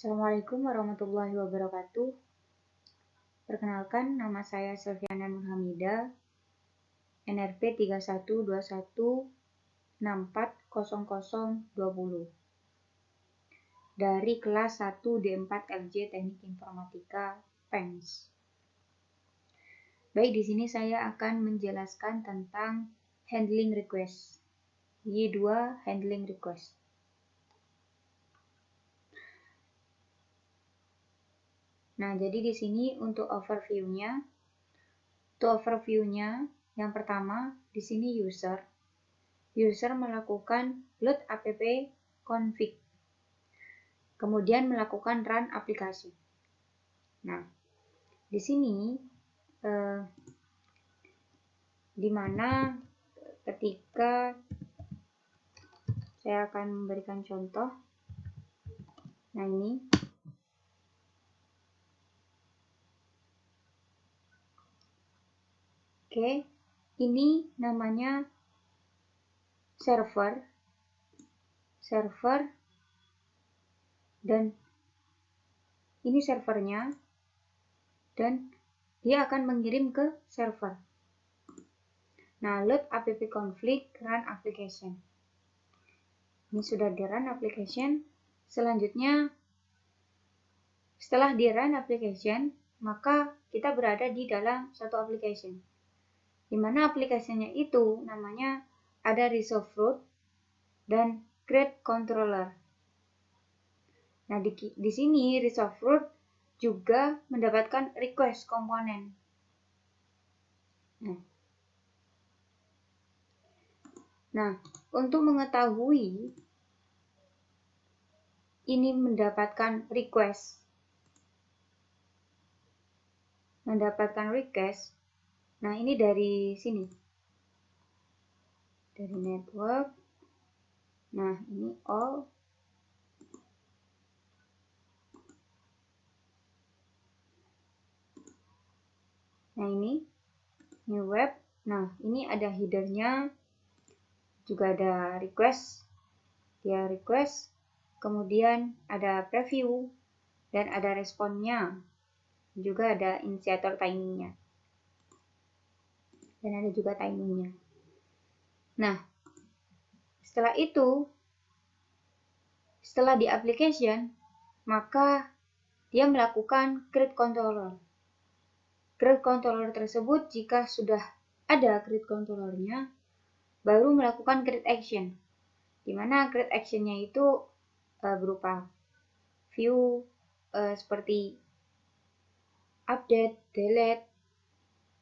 Assalamualaikum warahmatullahi wabarakatuh. Perkenalkan, nama saya Selviana Nurhamida, NRP 3121640020 dari kelas 1 D4 LJ Teknik Informatika PENS. Baik, di sini saya akan menjelaskan tentang handling request. Y2 handling request. Nah, jadi di sini untuk overview-nya, yang pertama di sini user melakukan load app config, kemudian melakukan run aplikasi. Nah, di sini di mana ketika saya akan memberikan contoh. Nah, ini oke, ini namanya server dan ini servernya, dan dia akan mengirim ke server. Nah, load app config run application. Ini sudah di run application. Selanjutnya, setelah di run application, maka kita berada di dalam satu application, di mana aplikasinya itu namanya ada resolve root dan create controller. Nah, di sini resolve root juga mendapatkan request komponen. Nah, untuk mengetahui ini mendapatkan request, nah ini dari sini, dari network. Nah, ini all. Nah, ini new web. Nah, ini ada headernya, juga ada request. Dia request, kemudian ada preview, dan ada responnya. Juga ada initiator timingnya. Dan ada juga timingnya. Nah, setelah itu, setelah di application, maka dia melakukan create controller. Create controller tersebut, jika sudah ada create controllernya, baru melakukan create action. Di mana create actionnya itu berupa view seperti update, delete,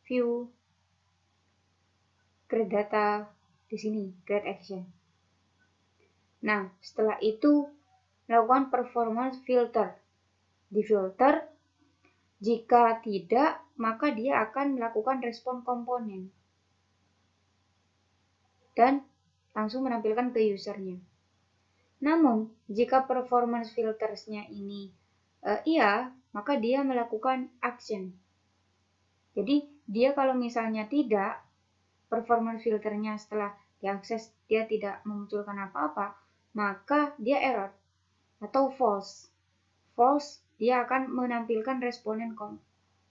view, create data, di sini create action. Nah, setelah itu melakukan performance filter. Di filter, jika tidak, maka dia akan melakukan respon komponen dan langsung menampilkan ke usernya. Namun, jika performance filtersnya ini iya, maka dia melakukan action. Jadi, dia kalau misalnya tidak, performance filternya setelah diakses dia tidak memunculkan apa-apa, maka dia error atau false. False, dia akan menampilkan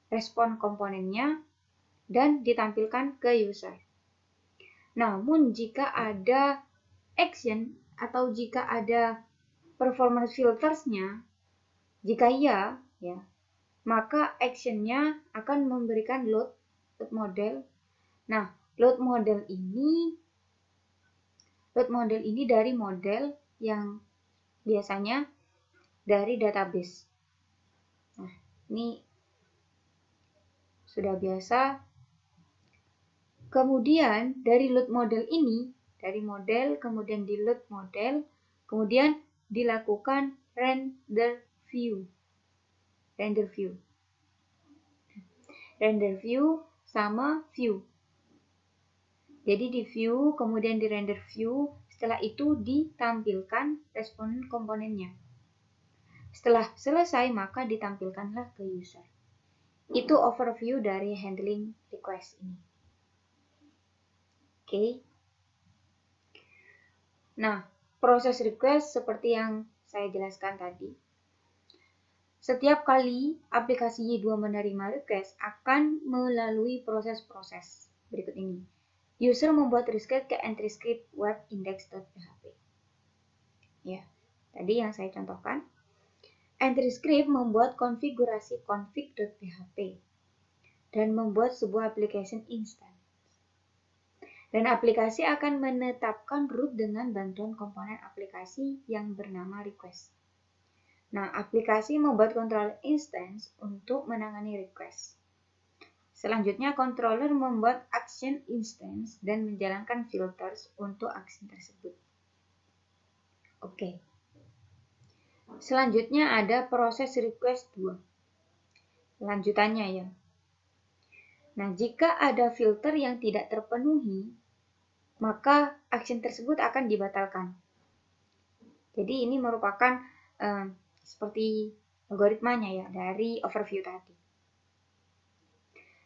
respon komponennya dan ditampilkan ke user. Namun, jika ada action atau jika ada performance filtersnya, jika iya, ya, maka actionnya akan memberikan load model. Nah, load model ini dari model yang biasanya dari database. Nah, ini sudah biasa. Kemudian dari load model ini, dari model, kemudian di load model, kemudian dilakukan render view. Render view sama view. Jadi di view, kemudian di render view, setelah itu ditampilkan respon komponennya. Setelah selesai, maka ditampilkanlah ke user. Itu overview dari handling request ini. Oke. Nah, proses request seperti yang saya jelaskan tadi. Setiap kali aplikasi Y2 menerima request akan melalui proses-proses berikut ini. User membuat request ke entry script web index.php. Ya, tadi yang saya contohkan. Entry script membuat konfigurasi config.php dan membuat sebuah application instance. Dan aplikasi akan menetapkan root dengan bantuan komponen aplikasi yang bernama request. Nah, aplikasi membuat controller instance untuk menangani request. Selanjutnya, controller membuat action instance dan menjalankan filters untuk action tersebut. Oke. Selanjutnya ada proses request 2. Lanjutannya ya. Nah, jika ada filter yang tidak terpenuhi, maka action tersebut akan dibatalkan. Jadi ini merupakan seperti algoritmanya ya dari overview tadi.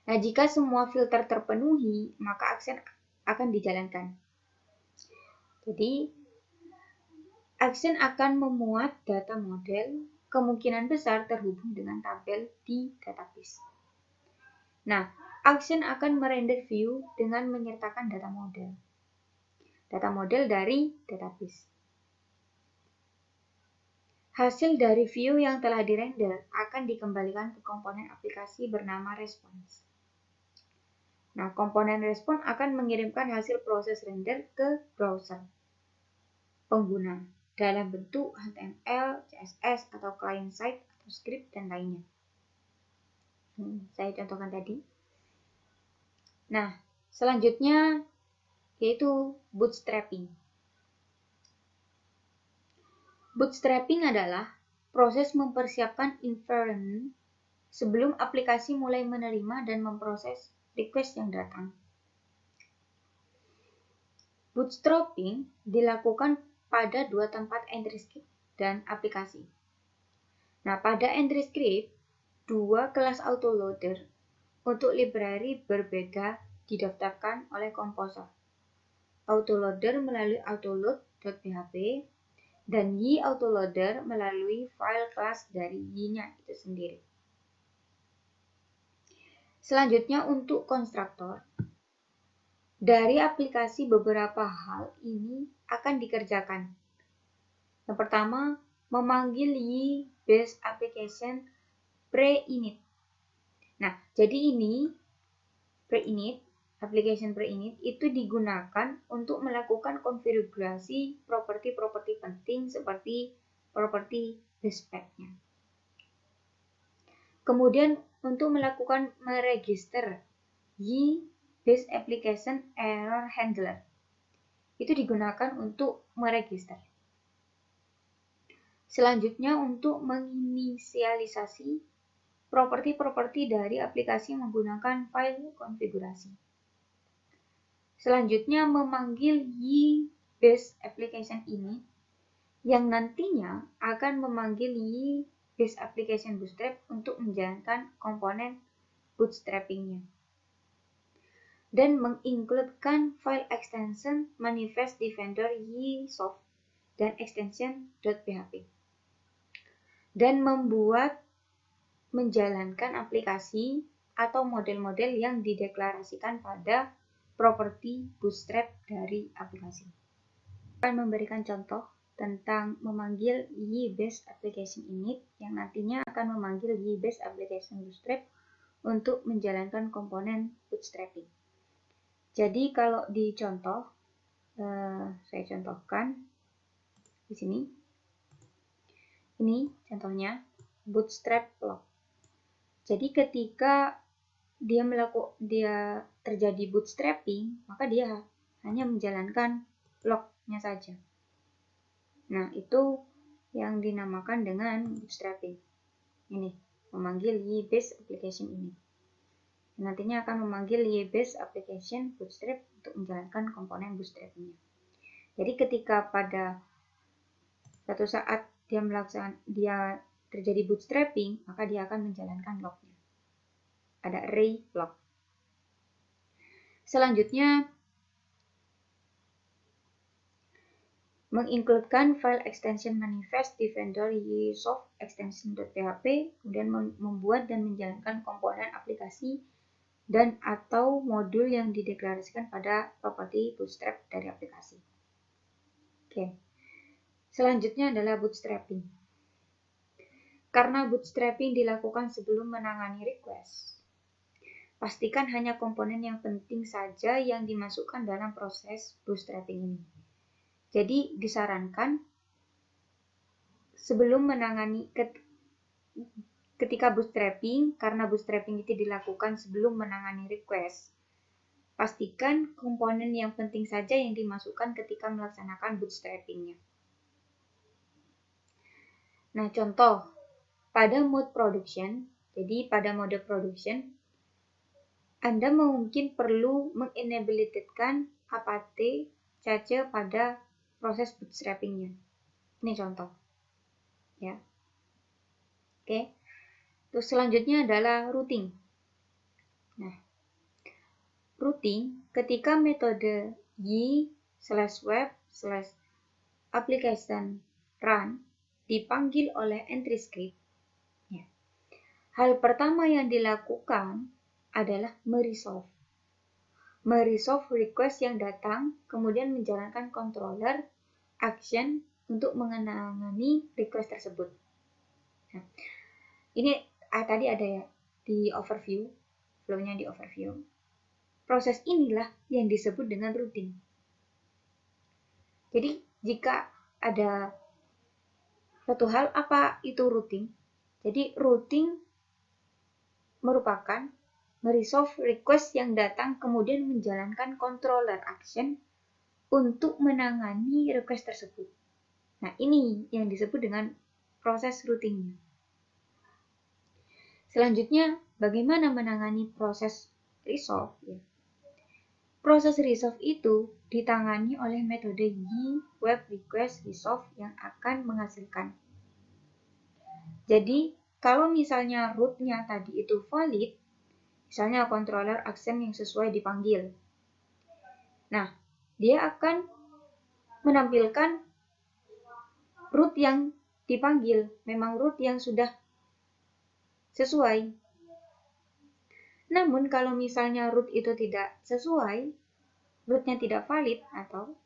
Nah, jika semua filter terpenuhi, maka action akan dijalankan. Jadi, action akan memuat data model, kemungkinan besar terhubung dengan tabel di database. Nah, action akan merender view dengan menyertakan data model. Data model dari database. Hasil dari view yang telah dirender akan dikembalikan ke komponen aplikasi bernama response. Nah, komponen response akan mengirimkan hasil proses render ke browser pengguna dalam bentuk HTML, CSS, atau client-side, atau script, dan lainnya. Saya contohkan tadi. Nah, selanjutnya yaitu bootstrapping. Bootstrapping adalah proses mempersiapkan environment sebelum aplikasi mulai menerima dan memproses request yang datang. Bootstrapping dilakukan pada dua tempat entry script dan aplikasi. Nah, pada entry script, dua kelas autoloader untuk library berbeda didaftarkan oleh komposer. Autoloader melalui autoload.php dan Y-autoloader melalui file class dari Y-nya itu sendiri. Selanjutnya untuk konstruktor. Dari aplikasi beberapa hal ini akan dikerjakan. Yang pertama, memanggil Y-based application pre-init. Nah, jadi ini pre-init, application pre-init itu digunakan untuk melakukan konfigurasi properti-properti penting seperti properti base path-nya. Kemudian untuk melakukan meregister Y-based application error handler itu digunakan untuk meregister. Selanjutnya untuk menginisialisasi properti-properti dari aplikasi menggunakan file konfigurasi. Selanjutnya memanggil Y-based application init yang nantinya akan memanggil Y-based application bootstrap untuk menjalankan komponen bootstrapping-nya. Dan mengincludekan file extension manifest di vendor YSoft dan extension.php. Dan menjalankan aplikasi atau model-model yang dideklarasikan pada properti bootstrap dari aplikasi. Akan memberikan contoh tentang memanggil Y-based application init yang nantinya akan memanggil Y-based application bootstrap untuk menjalankan komponen bootstrapping. Jadi kalau di contoh, saya contohkan di sini. Ini contohnya bootstrap log. Jadi ketika dia terjadi bootstrapping, maka dia hanya menjalankan lognya saja. Nah, itu yang dinamakan dengan bootstrapping. Ini, memanggil Y-based application ini. Nantinya akan memanggil Y-based application bootstrap untuk menjalankan komponen bootstrapnya. Jadi ketika pada suatu saat dia terjadi bootstrapping, maka dia akan menjalankan lognya. Ada array log. Selanjutnya, mengincludekan file extension manifest di vendor ysoft extension.php, kemudian membuat dan menjalankan komponen aplikasi dan atau modul yang dideklarasikan pada properti bootstrap dari aplikasi. Oke. Selanjutnya adalah bootstrapping. Karena bootstrapping dilakukan sebelum menangani request, pastikan hanya komponen yang penting saja yang dimasukkan dalam proses bootstrapping ini. Jadi disarankan sebelum menangani ketika bootstrapping, karena bootstrapping itu dilakukan sebelum menangani request, pastikan komponen yang penting saja yang dimasukkan ketika melaksanakan bootstrappingnya. Nah, contoh pada mode production, jadi pada mode production, Anda mungkin perlu mengenablekan apt cache pada proses bootstrappingnya. Ini contoh. Ya. Oke. Terus selanjutnya adalah routing. Nah, routing ketika metode y/web/application run dipanggil oleh entry script. Ya. Hal pertama yang dilakukan adalah meresolve request yang datang, kemudian menjalankan controller action untuk menangani request tersebut. Nah, ini tadi ada ya di overview, flow-nya di overview. Proses inilah yang disebut dengan routing. Jadi jika ada satu hal, apa itu routing? Jadi routing merupakan meresolve request yang datang kemudian menjalankan controller action untuk menangani request tersebut. Nah, ini yang disebut dengan proses routing. Selanjutnya, bagaimana menangani proses resolve? Ya. Proses resolve itu ditangani oleh metode y/web/request/resolve yang akan menghasilkan. Jadi, kalau misalnya root-nya tadi itu valid, misalnya controller action yang sesuai dipanggil. Nah, dia akan menampilkan root yang dipanggil, memang root yang sudah sesuai. Namun kalau misalnya root itu tidak sesuai, rootnya tidak valid, atau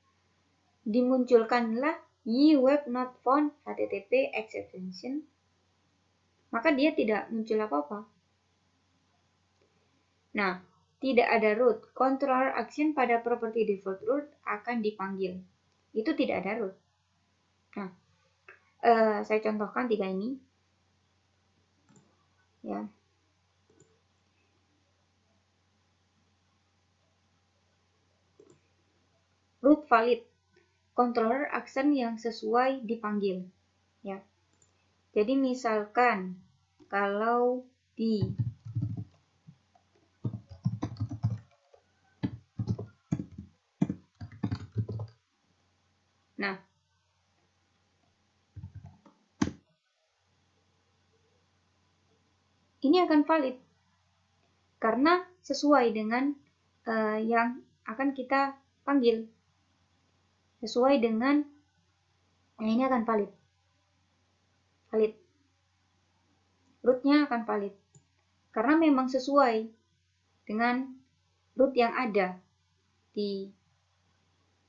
dimunculkanlah y/web/not/found http exception, maka dia tidak muncul apa-apa. Nah, tidak ada root, controller action pada property default root akan dipanggil. Itu tidak ada root. Nah, saya contohkan 3 ini. Ya. Root valid, controller action yang sesuai dipanggil. Ya. Jadi misalkan kalau di Nah, ini akan valid karena sesuai dengan yang akan kita panggil. Sesuai dengan ini akan valid. Rootnya akan valid karena memang sesuai dengan root yang ada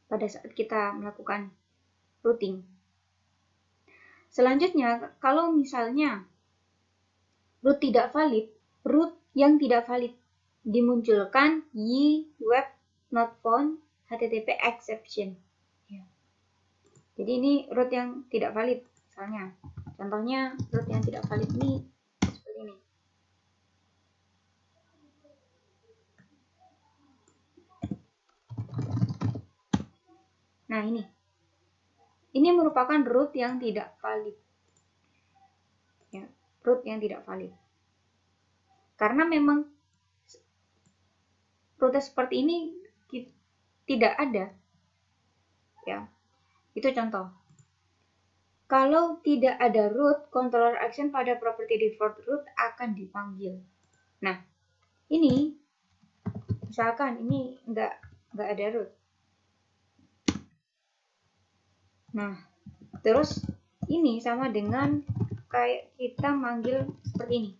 pada saat kita melakukan routing. Selanjutnya, kalau misalnya root tidak valid, root yang tidak valid dimunculkan y/web/not/found http exception. Ya. Jadi ini root yang tidak valid, misalnya. Contohnya root yang tidak valid ini seperti ini. Nah, ini merupakan root yang tidak valid. Ya, root yang tidak valid. Karena memang root seperti ini tidak ada. Ya. Itu contoh. Kalau tidak ada root, controller action pada property default root akan dipanggil. Nah, ini misalkan ini nggak ada root. Nah, terus ini sama dengan kayak kita manggil seperti ini.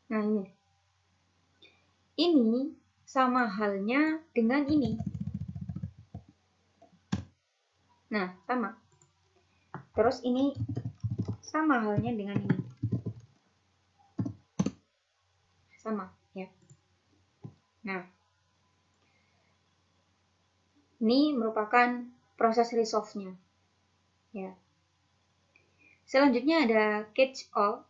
Nah, ini sama halnya dengan ini. Nah, sama. Terus ini sama halnya dengan ini. Sama, ya. Nah, ini merupakan proses resolve-nya. Ya. Selanjutnya ada catch all.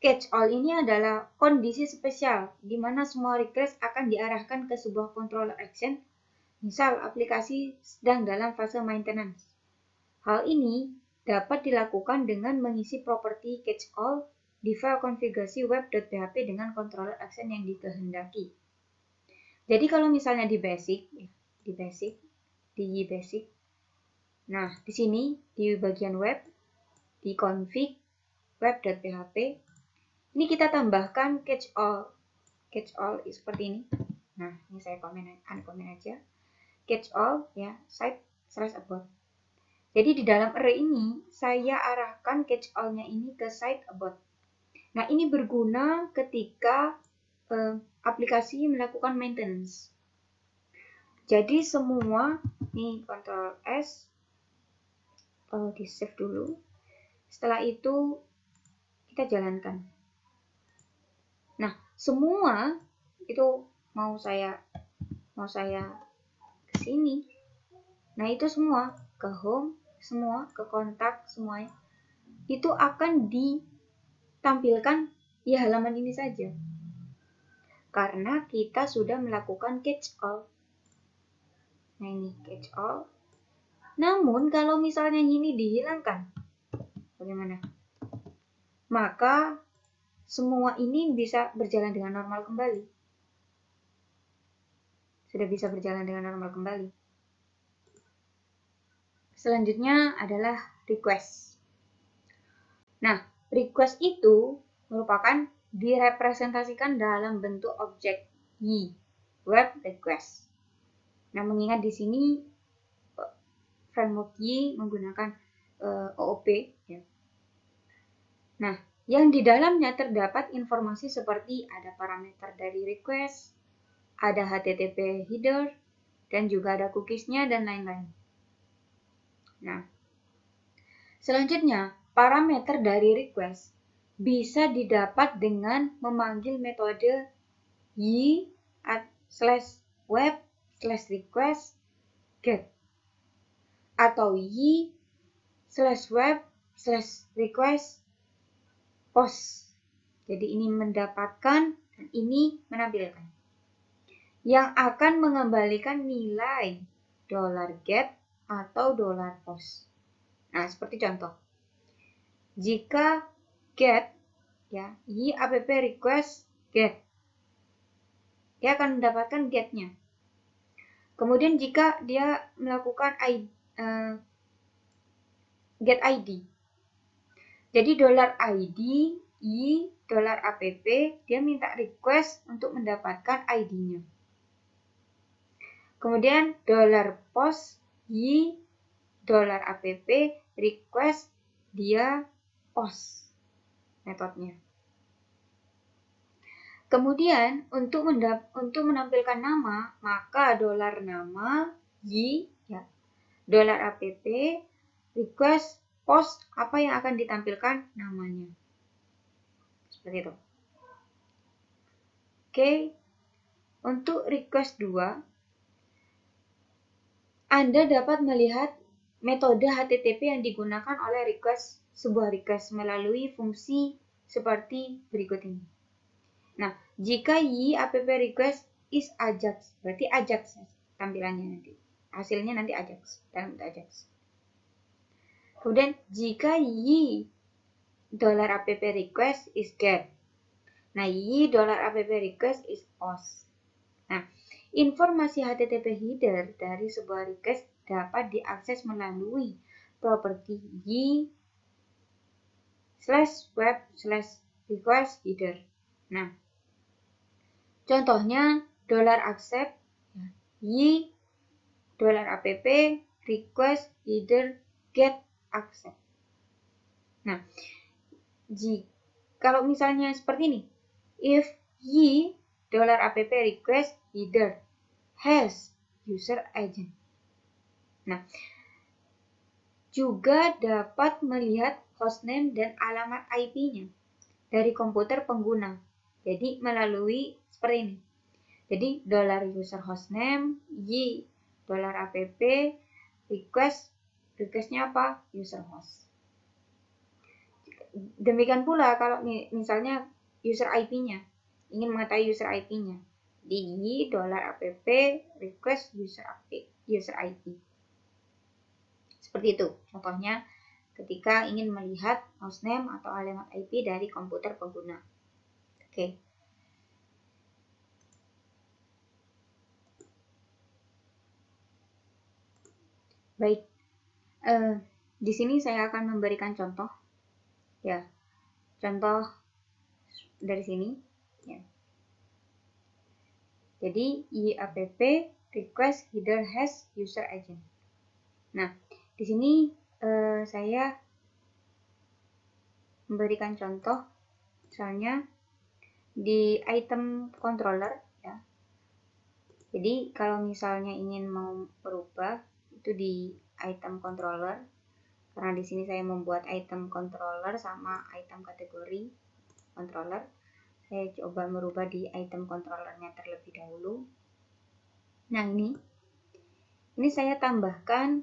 Catch all ini adalah kondisi spesial di mana semua request akan diarahkan ke sebuah controller action. Misal aplikasi sedang dalam fase maintenance. Hal ini dapat dilakukan dengan mengisi properti catch all di file konfigurasi web.php dengan controller action yang dikehendaki. Jadi kalau misalnya di basic, di basic. Nah, di sini di bagian web, di config web.php, ini kita tambahkan catch all. Catch all seperti ini. Nah, ini saya unkomen aja. Catch all ya, site/about. Jadi di dalam array ini saya arahkan catch all-nya ini ke site about. Nah, ini berguna ketika aplikasi melakukan maintenance. Jadi semua ini Ctrl S, di save dulu. Setelah itu kita jalankan. Nah, semua itu mau saya ke sini. Nah, itu semua ke home, semua ke kontak, semuanya itu akan ditampilkan di halaman ini saja. Karena kita sudah melakukan catch all. Nah, ini catch all. Namun kalau misalnya ini dihilangkan, bagaimana? Maka semua ini bisa berjalan dengan normal kembali. Sudah bisa berjalan dengan normal kembali. Selanjutnya adalah request. Nah, request itu merupakan direpresentasikan dalam bentuk objek Y, web request. Nah, mengingat di sini framework Y menggunakan OOP, ya. Nah, yang di dalamnya terdapat informasi seperti ada parameter dari request, ada HTTP header, dan juga ada cookies-nya dan lain-lain. Nah, selanjutnya, parameter dari request bisa didapat dengan memanggil metode y/web/request get atau y/web/request post. Jadi ini mendapatkan dan ini menampilkan. Yang akan mengembalikan nilai $get atau $post. Nah, seperti contoh. Jika get ya, y/app request get, dia akan mendapatkan get-nya. Kemudian jika dia melakukan get ID. Jadi $id $app dia minta request untuk mendapatkan ID-nya. Kemudian $post $app request dia post metodenya. Kemudian untuk menampilkan nama, maka $nama ya, $app request post apa yang akan ditampilkan namanya. Seperti itu. Oke. Untuk request 2, Anda dapat melihat metode HTTP yang digunakan oleh sebuah request melalui fungsi seperti berikut ini. Nah, jika y/app request is Ajax, berarti Ajax tampilannya nanti. Hasilnya nanti Ajax, dalam bentuk Ajax. Kemudian jika $app request is get. Nah, $app request is post. Nah, informasi HTTP header dari sebuah request dapat diakses melalui properti y/web/request_header. Nah, contohnya $accept y $app request header get accept. Nah, kalau misalnya seperti ini, if y $app request header has user agent. Nah, juga dapat melihat hostname dan alamat IP-nya dari komputer pengguna. Jadi melalui seperti ini. Jadi $user hostname y $app requestnya apa? User host. Demikian pula kalau misalnya user IP-nya, ingin mengetahui user IP-nya, di y $app request user IP. Seperti itu. Contohnya ketika ingin melihat hostname atau alamat IP dari komputer pengguna. Oke. Baik. Di sini saya akan memberikan contoh. Ya, contoh dari sini. Ya. Jadi y_app request header has user agent. Nah, di sini saya memberikan contoh, misalnya di item controller. Ya. Jadi kalau misalnya ingin mau berubah itu di item controller. Karena di sini saya membuat item controller sama item kategori controller. Saya coba merubah di item controllernya terlebih dahulu. Nah, ini saya tambahkan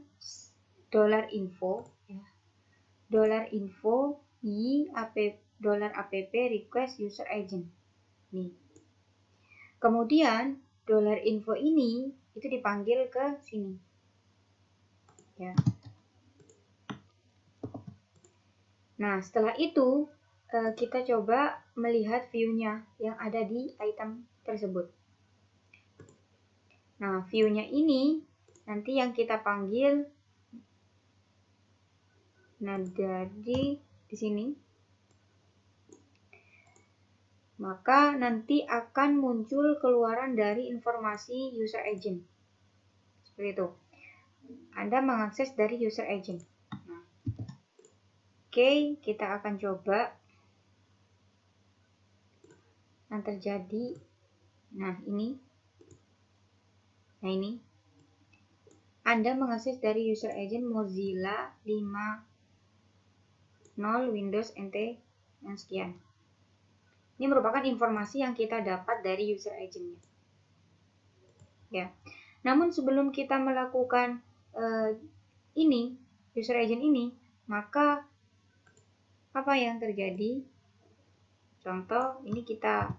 $info ya. $info y$app request user agent. Nih. Kemudian $info ini itu dipanggil ke sini. Ya. Nah, setelah itu kita coba melihat view-nya yang ada di item tersebut. Nah, view-nya ini nanti yang kita panggil, nah jadi di sini, maka nanti akan muncul keluaran dari informasi user agent. Seperti itu. Anda mengakses dari user agent. Nah, oke, kita akan coba yang terjadi. Nah, ini. Anda mengakses dari user agent Mozilla 5.0 Windows NT yang sekian. Ini merupakan informasi yang kita dapat dari user agent-nya. Ya. Namun sebelum kita melakukan user agent ini, maka apa yang terjadi? Contoh, ini kita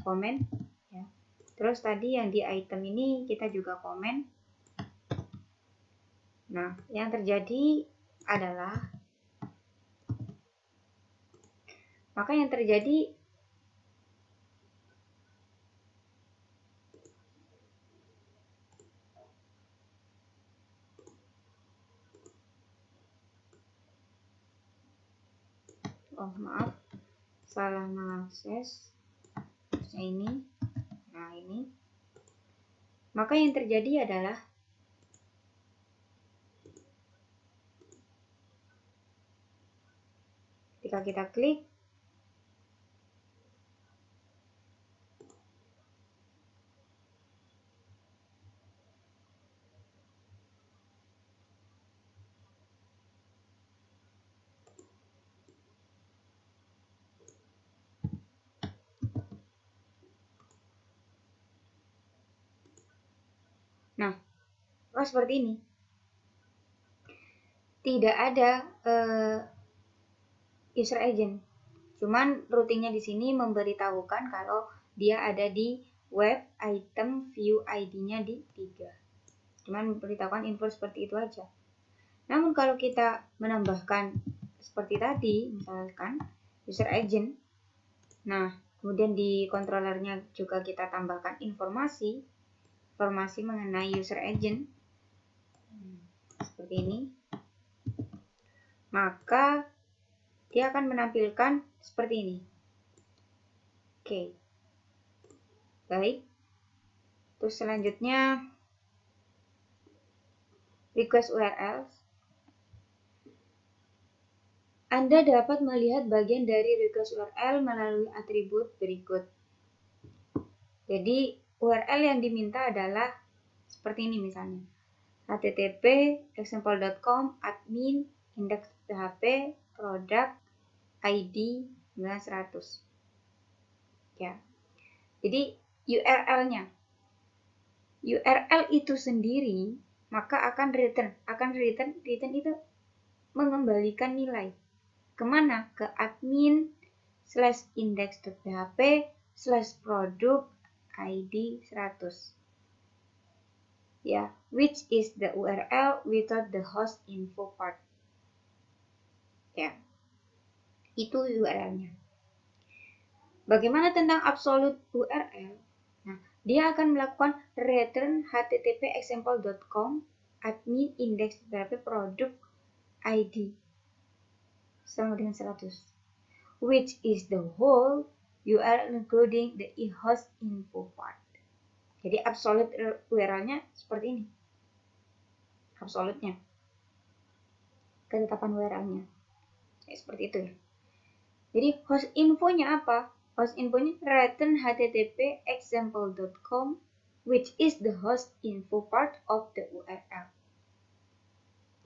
komen. Ya. Terus tadi yang di item ini kita juga komen. Nah, yang terjadi adalah, maka yang terjadi maaf, salah mengakses ini. Nah, ini. Maka yang terjadi adalah ketika kita klik, nah, seperti ini. Tidak ada user agent. Cuman routingnya di sini memberitahukan kalau dia ada di web item view ID-nya di 3. Cuman memberitahukan info seperti itu aja. Namun kalau kita menambahkan seperti tadi, misalkan user agent. Nah, kemudian di controllernya juga kita tambahkan informasi mengenai user agent. seperti ini, maka dia akan menampilkan seperti ini. Oke. Baik. Terus selanjutnya request URL. Anda dapat melihat bagian dari request URL melalui atribut berikut. Jadi URL yang diminta adalah seperti ini misalnya. http example.com admin index php product id 9100. Ya. Jadi URL-nya. URL itu sendiri maka akan return itu mengembalikan nilai kemana? Ke admin /index.php /product id 100. Ya, which is the URL without the host info part. Ya, itu URL-nya. Bagaimana tentang absolute URL? Nah, dia akan melakukan return http example.com admin index.php product id sama dengan 100, which is the whole URL including the host info part. Jadi absolute URL-nya seperti ini. Absolute-nya. Ketetapan URL-nya. Ya, seperti itu ya. Jadi host info-nya apa? Host info-nya return http example.com which is the host info part of the URL.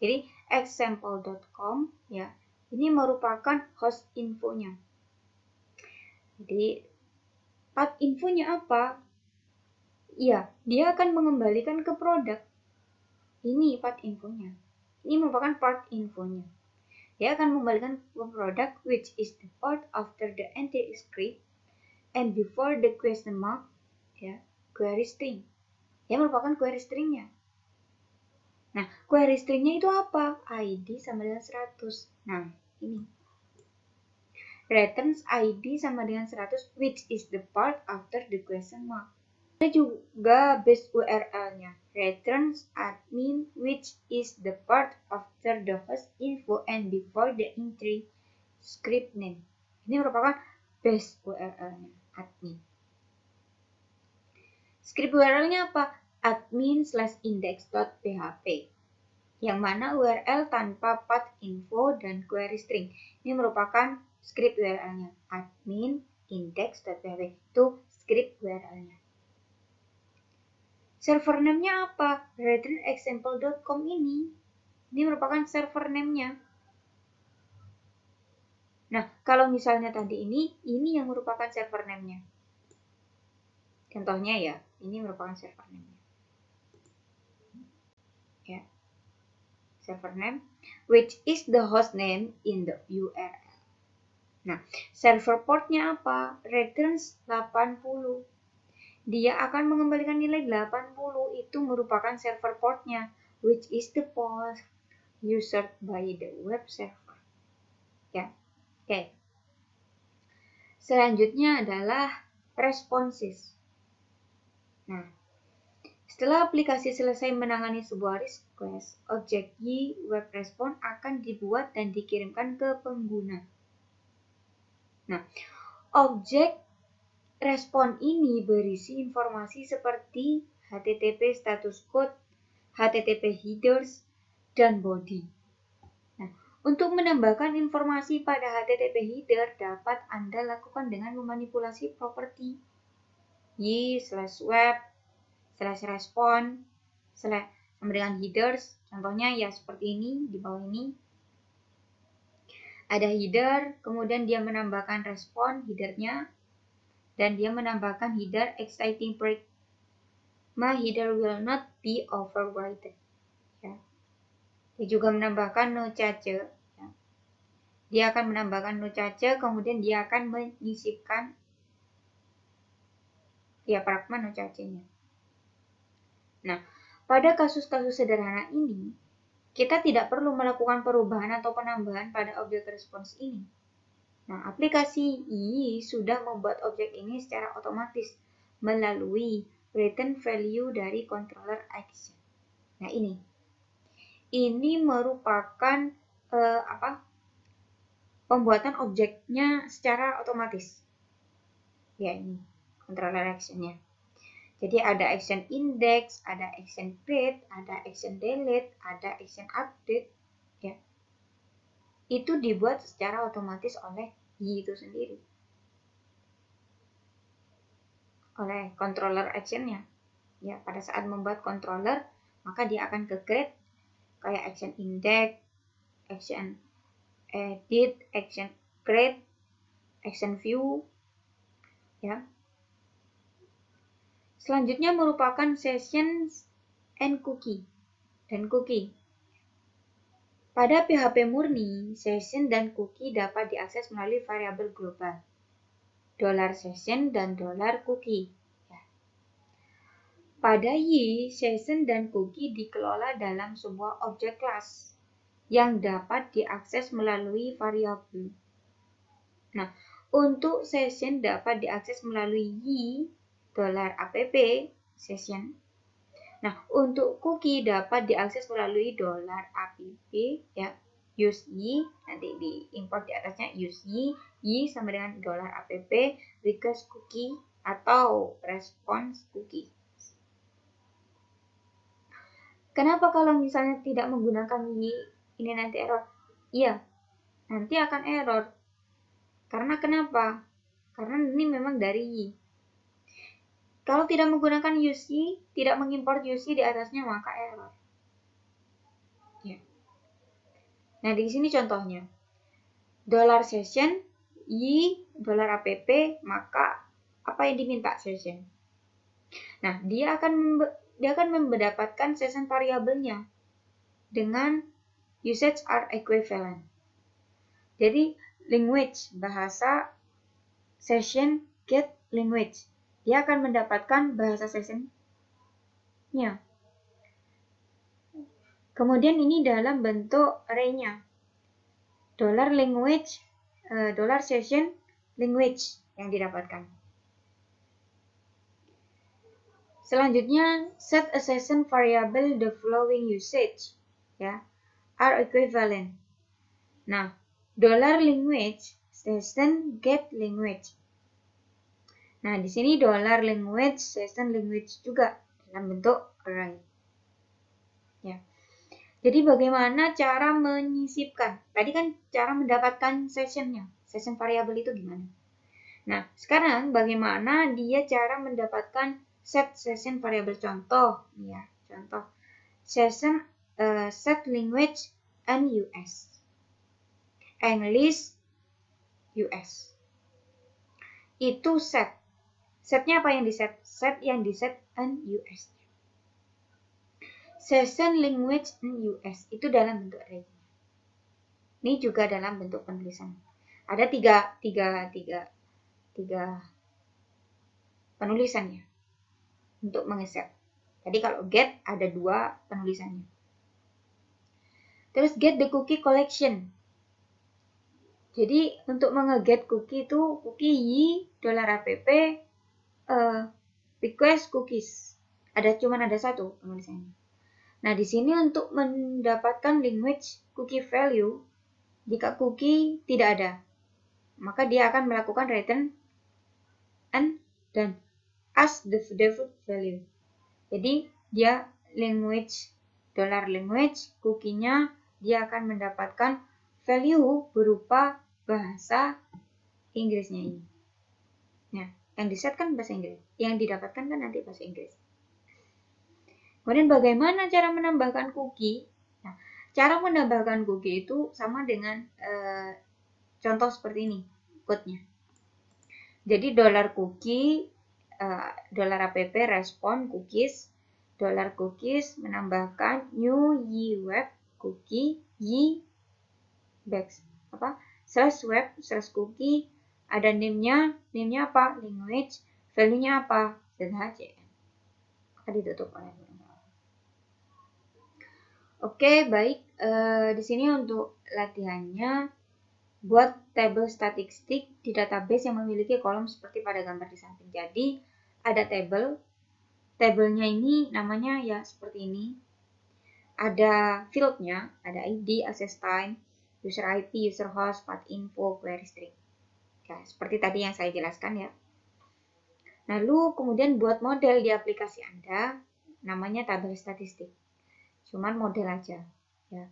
Jadi example.com ya, ini merupakan host infonya. Jadi path infonya apa? Ya, dia akan mengembalikan ke produk. Ini path infonya. Ini merupakan part infonya. Dia akan mengembalikan ke produk which is the part after the entry script and before the question mark, ya, query string. Dia merupakan query stringnya. Nah, query stringnya itu apa? ID sama dengan 100. Nah, ini. Returns ID sama dengan 100 which is the part after the question mark. Ada juga base URL-nya, returns admin which is the part after the host info and before the entry script name. Ini merupakan base URL-nya, admin. Script URL-nya apa? Admin /index.php. Yang mana URL tanpa path info dan query string. Ini merupakan script URL-nya, admin index.php. Itu script URL-nya. Server name-nya apa? Return example.com ini. Ini merupakan server name-nya. Nah, kalau misalnya tadi ini yang merupakan server name-nya. Contohnya ya, ini merupakan server name-nya. Ya. Server name, which is the host name in the URL. Nah, server port-nya apa? Returns 80. Dia akan mengembalikan nilai 80, itu merupakan server port-nya, which is the port used by the web server. Ya, oke. Selanjutnya adalah responses. Nah, setelah aplikasi selesai menangani sebuah request, objek Y web response akan dibuat dan dikirimkan ke pengguna. Nah, objek respon ini berisi informasi seperti HTTP status code, HTTP headers, dan body. Nah, untuk menambahkan informasi pada HTTP header dapat Anda lakukan dengan memanipulasi properti y/web/respon sama dengan headers. Contohnya ya seperti ini, di bawah ini. Ada header, kemudian dia menambahkan respon headernya, dan dia menambahkan header exciting break. My header will not be overwritten. Ya. Dia juga menambahkan no cache. Ya. Dia akan menambahkan no cache, kemudian dia akan menyisipkan pragma no cache-nya. Nah, pada kasus-kasus sederhana ini, kita tidak perlu melakukan perubahan atau penambahan pada objek respons ini. Nah, aplikasi Y sudah membuat objek ini secara otomatis melalui return value dari controller action. Nah, ini. ini merupakan pembuatan objeknya secara otomatis. Ya, ini controller actionnya. Jadi ada action index, ada action create, ada action delete, ada action update. Ya, itu dibuat secara otomatis oleh Y itu sendiri, oleh controller actionnya. Ya, pada saat membuat controller, maka dia akan ke create kayak action index, action edit, action create, action view, ya. Selanjutnya merupakan sessions and cookie dan cookie. Pada PHP murni, session dan cookie dapat diakses melalui variabel global $session dan $cookie. Ya. Pada Y, session dan cookie dikelola dalam sebuah objek kelas yang dapat diakses melalui variabel. Nah, untuk session dapat diakses melalui Y $app session. Nah, untuk cookie dapat diakses melalui $app ya, use Y, nanti diimport di atasnya use Y sama dengan $app request cookie atau response cookie. Kenapa kalau misalnya tidak menggunakan Y ini nanti error? Iya, nanti akan error. Karena kenapa? Karena ini memang dari Y. Kalau tidak menggunakan use Y, tidak mengimport use Y di atasnya, maka error. Ya. Nah, di sini contohnya. $session, Y, $app, maka apa yang diminta session? Nah, dia akan mendapatkan session variabelnya dengan usage are equivalent. Jadi, language, bahasa session get language. Dia akan mendapatkan bahasa session-nya. Kemudian ini dalam bentuk array-nya. $language, $session, language yang didapatkan. Selanjutnya, set a session variable the following usage, ya, are equivalent. Nah, $language, session get language. Nah, di sini $language, session language juga dalam bentuk array. Ya. Jadi bagaimana cara menyisipkan? Tadi kan cara mendapatkan sessionnya, session variable itu gimana? Nah, sekarang bagaimana dia cara mendapatkan set session variable? Contoh, ya, contoh session set language and US, English US. Itu set. Setnya apa yang diset? Set yang diset and US. Session language and US itu dalam bentuk array. Ini juga dalam bentuk penulisan. Ada tiga penulisannya untuk mengeset. Jadi kalau get ada 2 penulisannya. Terus get the cookie collection. Jadi untuk mengeget cookie itu cookie Y $app request cookies. Cuman ada 1 penulisannya. Nah, di sini untuk mendapatkan language cookie value, jika cookie tidak ada, maka dia akan melakukan return and dan as the default value. Jadi dia language $language cookie-nya dia akan mendapatkan value berupa bahasa Inggrisnya ini. Nah, yang diset kan bahasa Inggris, yang didapatkan kan nanti bahasa Inggris. Kemudian bagaimana cara menambahkan cookie? Nah, cara menambahkan cookie itu sama dengan contoh seperti ini code-nya. Jadi $cookie $app respon cookies, $cookies menambahkan new Y web cookie Y /web /cookie, ada name-nya apa? Language, value-nya apa? ZHCN. Maka ditutup oleh Oke, baik. Di sini untuk latihannya, buat tabel statistik di database yang memiliki kolom seperti pada gambar di samping. Jadi, ada tabelnya ini namanya ya seperti ini. ada fieldnya, ada ID, access time, user IP, user host, path info, query string. Ya, seperti tadi yang saya jelaskan ya. Lalu kemudian buat model di aplikasi Anda, namanya tabel statistik. Cuman model aja. Ya.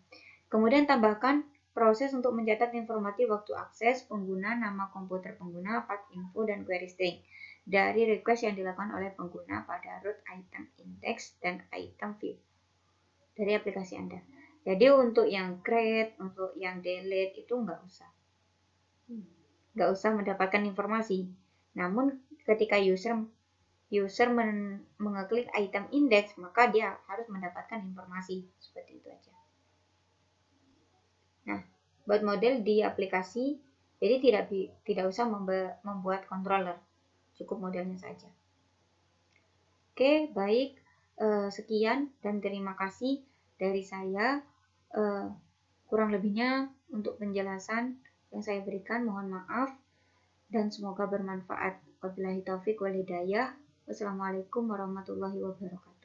Kemudian tambahkan proses untuk mencatat informasi waktu akses pengguna, nama komputer pengguna, path info, dan query string dari request yang dilakukan oleh pengguna pada root item index dan item view dari aplikasi Anda. Jadi untuk yang create, untuk yang delete itu nggak usah mendapatkan informasi. Namun ketika user mengeklik item index, maka dia harus mendapatkan informasi. Seperti itu aja. Nah, buat model di aplikasi, jadi tidak usah membuat controller, cukup modelnya saja. Oke, baik. Sekian dan terima kasih dari saya. Kurang lebihnya untuk penjelasan yang saya berikan, mohon maaf dan semoga bermanfaat. Wabillahi taufik wal hidayah. Wassalamualaikum warahmatullahi wabarakatuh.